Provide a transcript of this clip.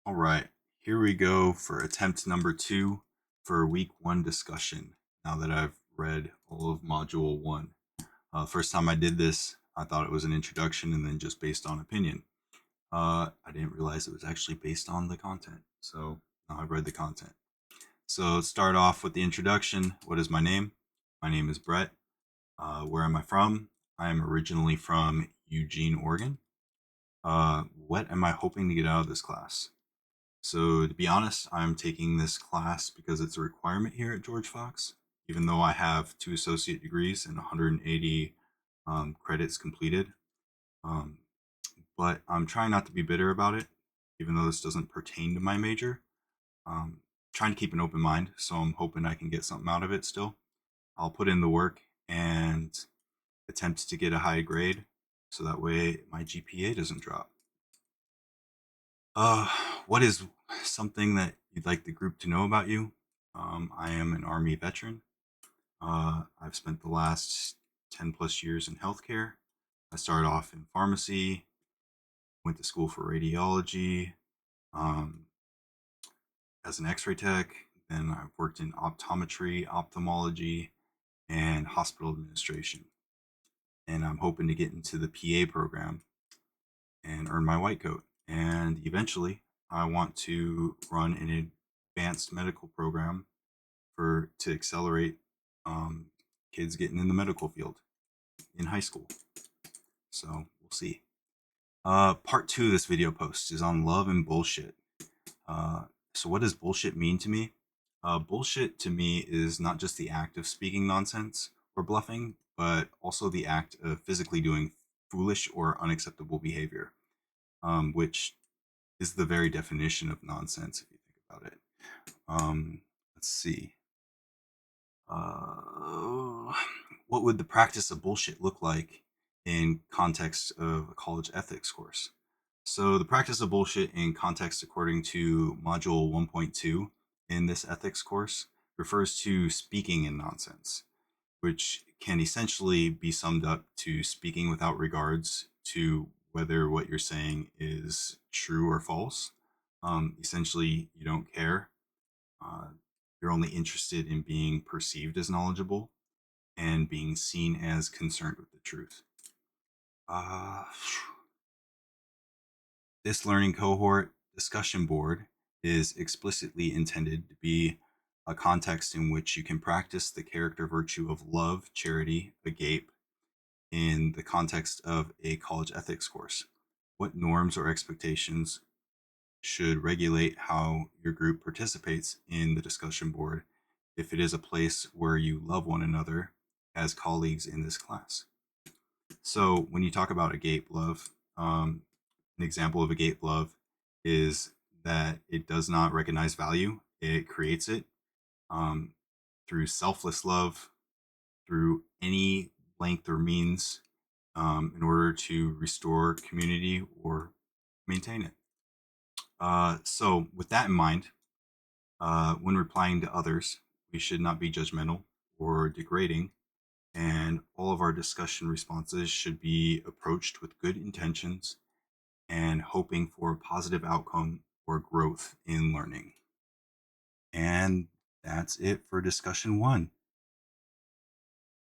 All right, here we go for attempt number 2 for week 1 discussion. Now that I've read all of module 1. First time I did this, I thought it was an introduction and then just based on opinion. I didn't realize it was actually based on the content. So now I've read the content. So let's start off with the introduction. What is my name? My name is Brett. Where am I from? I am originally from Eugene, Oregon. What am I hoping to get out of this class? So, to be honest, I'm taking this class because it's a requirement here at George Fox, even though I have 2 associate degrees and 180 credits completed. Um, but I'm trying not to be bitter about it, even though this doesn't pertain to my major. Um, Trying to keep an open mind, so I'm hoping I can get something out of it still. I'll put in the work and attempt to get a high grade so that way my GPA doesn't drop. Uh, what is something that you'd like the group to know about you? I am an Army veteran. I've spent the last 10 plus years in healthcare. I started off in pharmacy, went to school for radiology um, as an x ray tech. Then I've worked in optometry, ophthalmology, and hospital administration. And I'm hoping to get into the PA program and earn my white coat. And eventually, I want to run an advanced medical program to accelerate um, kids getting in the medical field in high school. So we'll see. Part 2 of this video post is on love and bullshit. Uh, so what does bullshit mean to me? Bullshit to me is not just the act of speaking nonsense or bluffing, but also the act of physically doing foolish or unacceptable behavior, which is the very definition of nonsense if you think about it. Let's see. Uh, what would the practice of bullshit look like in context of a college ethics course? So the practice of bullshit in context according to module 1.2 in this ethics course refers to speaking in nonsense, which can essentially be summed up to speaking without regards to whether what you're saying is true or false. Essentially, you don't care. Uh, you're only interested in being perceived as knowledgeable and being seen as concerned with the truth. Uh, this learning cohort discussion board is explicitly intended to be a context in which you can practice the character virtue of love, charity, agape in the context of a college ethics course. What norms or expectations should regulate how your group participates in the discussion board if it is a place where you love one another as colleagues in this class? So when you talk about agape love, an example of agape love is that it does not recognize value; it creates it um, through selfless love, through any length or means, in order to restore community or maintain it. So, with that in mind, when replying to others, we should not be judgmental or degrading, and all of our discussion responses should be approached with good intentions and hoping for a positive outcome or growth in learning. And that's it for discussion 1.